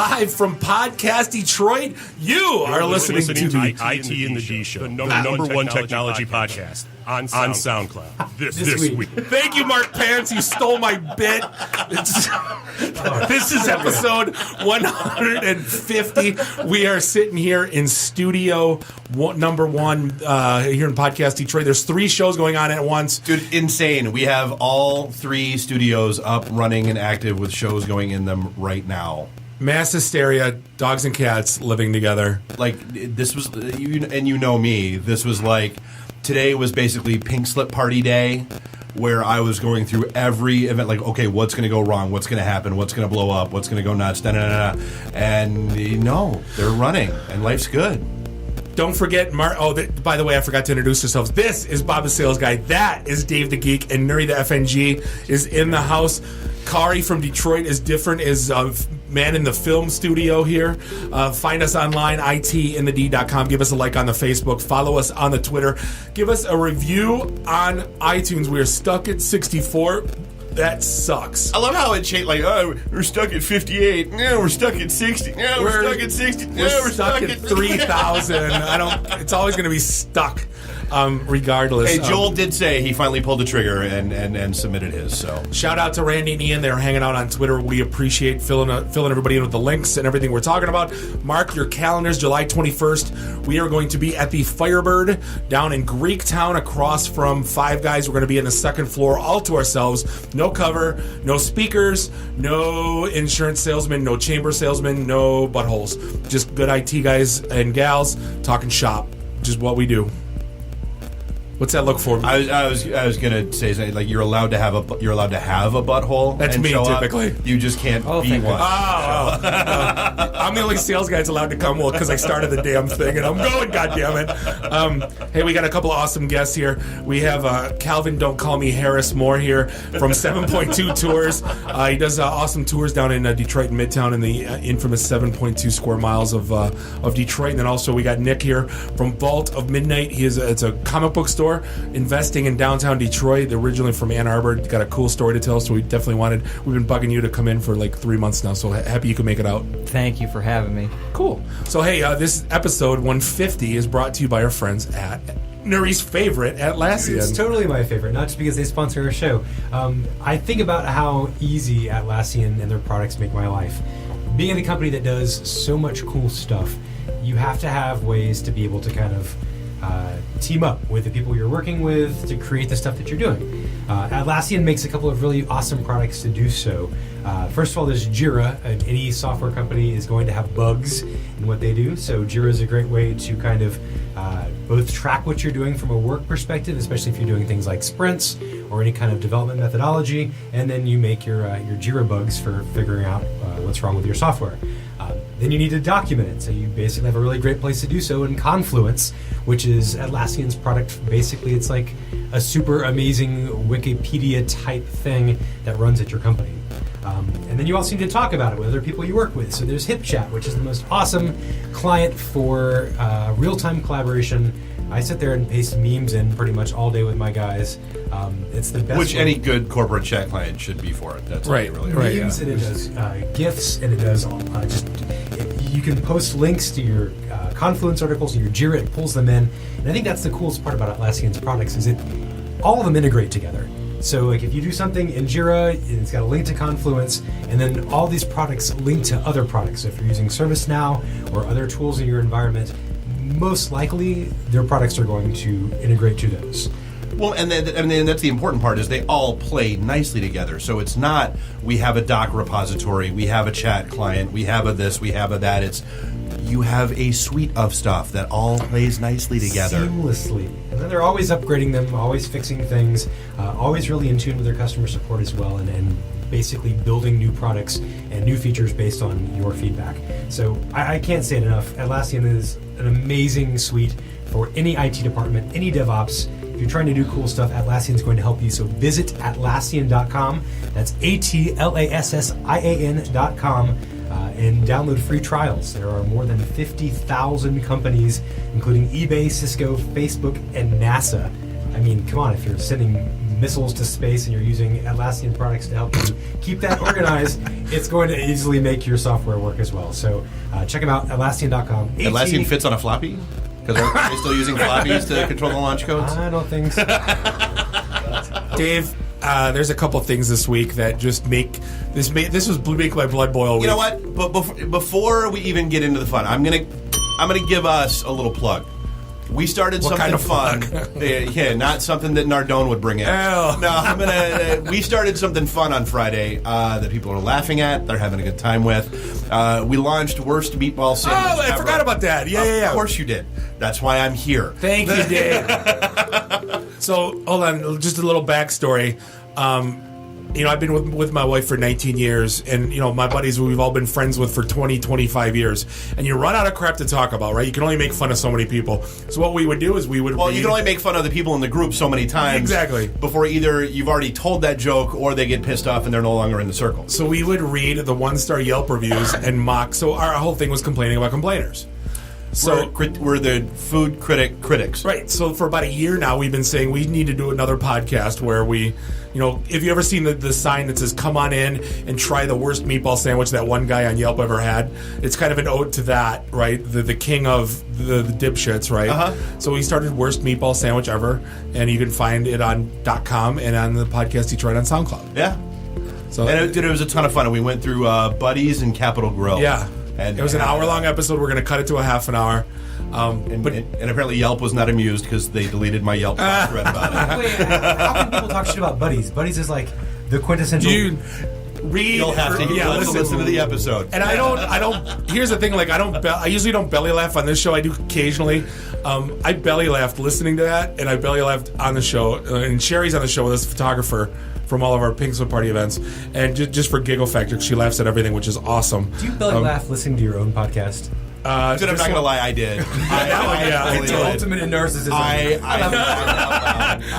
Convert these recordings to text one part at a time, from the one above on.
Live from Podcast Detroit, you are listening to the IT in the D Show, the number one technology podcast on SoundCloud this week. Thank you, Mark Pants. You stole my bit. This is episode 150. We are sitting here in studio number one here in Podcast Detroit. There's 3 shows going on at once. Dude, insane. We have all 3 studios up, running, and active with shows going in them right now. Mass hysteria, dogs and cats living together. Like, this was, and you know me, this was like, today was basically Pink Slip Party Day, where I was going through every event, like, okay, what's going to go wrong? What's going to happen? What's going to blow up? What's going to go nuts? And, they're running, and life's good. Don't forget, by the way, I forgot to introduce ourselves. This is Bob the Sales Guy. That is Dave the Geek, and Nuri the FNG is in the house. Kari from Detroit is different, is man in the film studio here. Find us online, itinthed.com. Give us a like on the Facebook. Follow us on the Twitter. Give us a review on iTunes. We are stuck at 64. That sucks. I love how it changed. Like, oh, we're stuck at 58. No, we're stuck at 60. No, we're stuck at 60. No, we're stuck at 3,000. It's always going to be stuck. Regardless. Hey, Joel did say he finally pulled the trigger and submitted his. So shout out to Randy and Ian. They're hanging out on Twitter. We appreciate filling everybody in with the links and everything we're talking about. Mark your calendars. July 21st, we are going to be at the Firebird down in Greektown, across from Five Guys. We're going to be in the second floor, all to ourselves. No cover, no speakers, no insurance salesmen, no chamber salesmen, no buttholes. Just good IT guys and gals talking shop. Just what we do. What's that look for? I was gonna say something like you're allowed to have a butthole. That's me typically. Up. You just can't be one. I'm the only sales guy that's allowed to come because I started the damn thing and I'm going. Goddammit. Hey, we got a couple of awesome guests here. We have Calvin, Don't Call Me Harris Moore here from 7.2 Tours. He does awesome tours down in Detroit and Midtown in the infamous 7.2 square miles of Detroit. And then also we got Nick here from Vault of Midnight. It's a comic book store. Investing in downtown Detroit, originally from Ann Arbor. Got a cool story to tell, so we've been bugging you to come in for like 3 months now, so happy you could make it out. Thank you for having me. Cool. So hey, this episode 150 is brought to you by our friends at Nuri's favorite, Atlassian. It's totally my favorite, not just because they sponsor our show. I think about how easy Atlassian and their products make my life. Being in a company that does so much cool stuff, you have to have ways to be able to kind of team up with the people you're working with to create the stuff that you're doing. Atlassian makes a couple of really awesome products to do so. First of all, there's Jira. Any software company is going to have bugs in what they do, so Jira is a great way to kind of both track what you're doing from a work perspective, especially if you're doing things like sprints or any kind of development methodology, and then you make your Jira bugs for figuring out what's wrong with your software. Then you need to document it, so you basically have a really great place to do so in Confluence, which is Atlassian's product. Basically, it's like a super amazing Wikipedia type thing that runs at your company. And then you also need to talk about it with other people you work with. So there's HipChat, which is the most awesome client for real-time collaboration. I sit there and paste memes in pretty much all day with my guys. It's the best. Which any good corporate chat client should be for it. That's right. Really right. Memes, and it does GIFs, and it does you can post links to your Confluence articles and your Jira. It pulls them in, and I think that's the coolest part about Atlassian's products is all of them integrate together. So like if you do something in Jira, it's got a link to Confluence, and then all these products link to other products. So if you're using ServiceNow or other tools in your environment, most likely their products are going to integrate to those. Well, and then that's the important part is they all play nicely together. So it's not we have a doc repository, we have a chat client, we have a this, we have a that. It's you have a suite of stuff that all plays nicely together. Seamlessly. And then they're always upgrading them, always fixing things, always really in tune with their customer support as well, and basically building new products and new features based on your feedback. So I can't say it enough. Atlassian is an amazing suite for any IT department, any DevOps. If you're trying to do cool stuff, Atlassian is going to help you. So visit Atlassian.com. That's Atlassian.com. And download free trials. There are more than 50,000 companies, including eBay, Cisco, Facebook, and NASA. I mean, come on, if you're sending missiles to space and you're using Atlassian products to help you keep that organized, it's going to easily make your software work as well. So check them out, Atlassian.com. Atlassian fits on a floppy? Because are they still using floppies to control the launch codes? I don't think so. Dave, there's a couple things this week that just make my blood boil. You know what? But before we even get into the fun, I'm gonna give us a little plug. We started What something kind of fun. plug? Yeah, not something that Nardone would bring in. Oh. No, we started something fun on Friday that people are laughing at. They're having a good time with. We launched Worst Meatball Sandwich Oh, I Ever. forgot about that. Yeah. Of course you did. That's why I'm here. Thank you, Dave. So, hold on, just a little backstory. I've been with my wife for 19 years, and, my buddies we've all been friends with for 20, 25 years. And you run out of crap to talk about, right? You can only make fun of so many people. So what we would do is you can only make fun of the people in the group so many times. Exactly. Before either you've already told that joke or they get pissed off and they're no longer in the circle. So we would read the 1-star Yelp reviews and mock. So our whole thing was complaining about complainers. So we're the food critics. Right. So for about a year now, we've been saying we need to do another podcast where we, if you ever seen the sign that says "Come on in and try the worst meatball sandwich that one guy on Yelp ever had," it's kind of an ode to that, right? The king of the dipshits, right? Uh-huh. So we started Worst Meatball Sandwich Ever, and you can find it on .com and on the podcast each right on SoundCloud. Yeah. So And it was a ton of fun. And we went through Buddies and Capitol Grill. yeah. And it was an hour-long episode. We're going to cut it to a half an hour. And apparently Yelp was not amused because they deleted my Yelp thread about it. Wait, how can people talk shit about Buddies? Buddies is like the quintessential... You'll have to listen to the episode. And I don't. Here's the thing. Like I usually don't belly laugh on this show. I do occasionally. I belly laughed listening to that, and I belly laughed on the show. And Sherry's on the show with us, photographer from all of our Pink Slip Party events, and just for giggle factor, she laughs at everything, which is awesome. Do you belly laugh listening to your own podcast? Dude, I'm not going to lie, I did. I It's did. ultimate in narcissism. I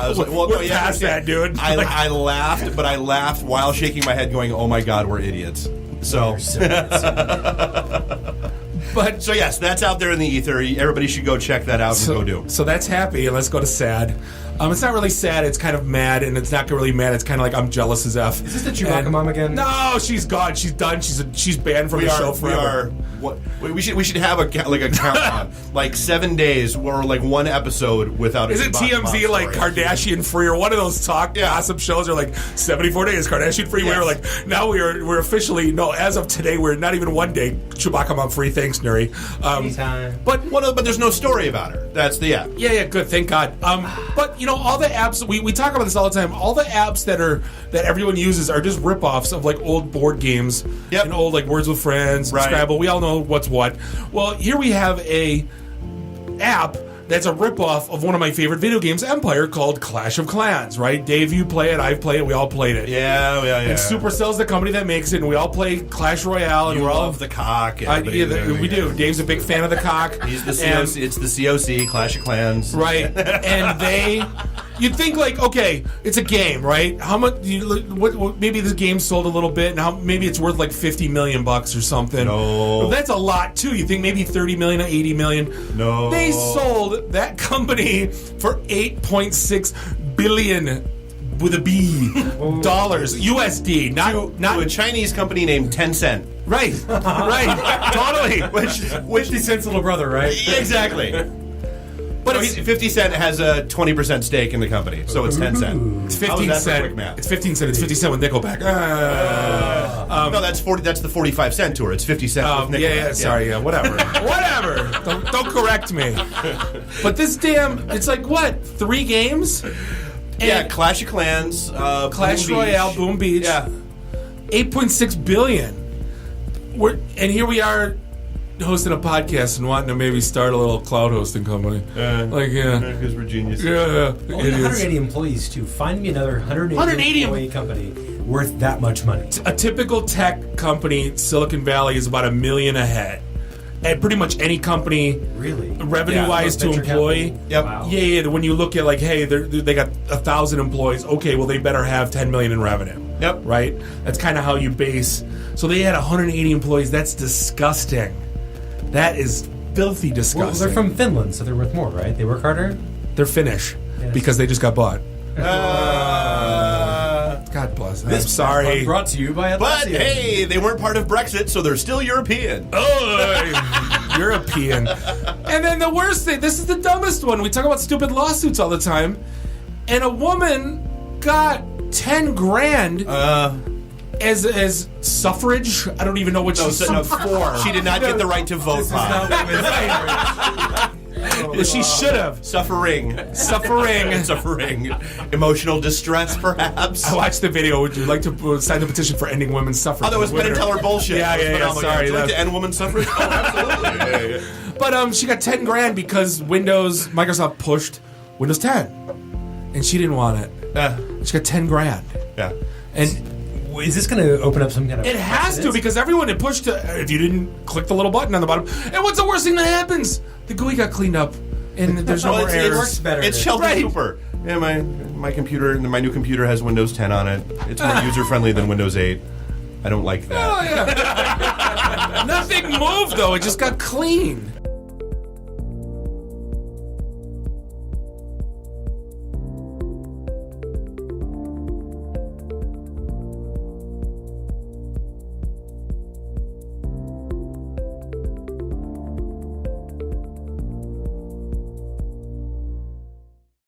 was like, well, We're past that, dude. I laughed, but I laughed while shaking my head going, oh my God, we're idiots. So yes, that's out there in the ether. Everybody should go check that out and go do. So that's happy, and let's go to sad. It's not really sad. It's kind of mad, and it's not really mad. It's kind of like I'm jealous as F. Is this the Chewbacca mom again? No, she's gone. She's done. She's banned from the show forever. We should have a countdown, like 7 days or like one episode without. Isn't TMZ like Kardashian free or one of those gossip shows are like 74 days Kardashian free? Yes. We were like, now we're officially as of today we're not even 1 day Chewbacca mom free. Thanks, Nuri. Anytime. But there's no story about her. That's the app. Yeah, good. Thank God. But all the apps we talk about this all the time. All the apps that everyone uses are just ripoffs of like old board games and old like Words with Friends, right. Scrabble. We all know what's what. Well, here we have a app that's a ripoff of one of my favorite video games, Empire, called Clash of Clans. Right, Dave, you play it. I've played it. We all played it. Yeah. And Supercell's the company that makes it, and we all play Clash Royale. And You we're all love the cock. we do. Dave's a big fan of the cock. He's the COC. It's the COC, Clash of Clans. Right, and you'd think like, okay, it's a game, right? How much? What maybe this game sold a little bit, and maybe it's worth like $50 million or something. No, well, that's a lot too. You think maybe 30 million or 80 million? No, they sold that company for 8.6 billion. With a B, dollars, USD, not to a Chinese company named Tencent. Right, totally. Which 50 Cent's little brother, right? Exactly. But So 50 Cent has a 20% stake in the company, so it's 10 cent. It's How was 15 that for cent. quick math? It's 15 cent. It's 50 cent with Nickelback. No, that's 40. That's the 45 cent tour. It's 50 cent. With Nickelback. Yeah, sorry, whatever. Whatever. Don't correct me. But this it's like what? 3 games? Yeah, Clash of Clans, Clash Boom Royale, Beach. Boom Beach. Yeah. 8.6 billion. And here we are hosting a podcast and wanting to maybe start a little cloud hosting company. Because we're geniuses. Yeah. Only 180 employees, too. Find me another 180 employee company worth that much money. A typical tech company, Silicon Valley, is about $1 million ahead. And pretty much any company, Really? revenue-wise, to venture employ. capital? Yep. Wow. Yeah. When you look at like, hey, they got 1,000 employees. Okay, well they better have 10 million in revenue. Yep. Right. That's kind of how you base. So they had 180 employees. That's disgusting. That is filthy Well, disgusting. they're from Finland, so they're worth more, right? They work harder? They're Finnish Yes. because they just got bought. God bless. I'm sorry. Brought to you by But Atlassian. hey, they weren't part of Brexit, so they're still European. Oh, European. And then the worst thing, this is the dumbest one. We talk about stupid lawsuits all the time. And a woman got 10 grand as suffrage. I don't even know what she's for. She did not get the right to vote. She should have. Suffering. Emotional distress, perhaps. I watched the video. Would you like to sign the petition for ending women's suffrage? Oh, that was Penn and Teller bullshit. Yeah. Sorry. Would you like to end women's suffrage? Oh, absolutely. Yeah. But she got 10 grand because Microsoft pushed Windows 10. And she didn't want it. She got 10 grand. Yeah. And is this going to open up some kind of... it has to, because everyone had pushed if you didn't click the little button on the bottom. And what's the worst thing that happens? The GUI got cleaned up, and there's no more errors. It works better. It's Sheldon Cooper. Yeah, my computer, my new computer has Windows 10 on it. It's more user-friendly than Windows 8. I don't like that. Oh, yeah. Nothing moved, though. It just got clean.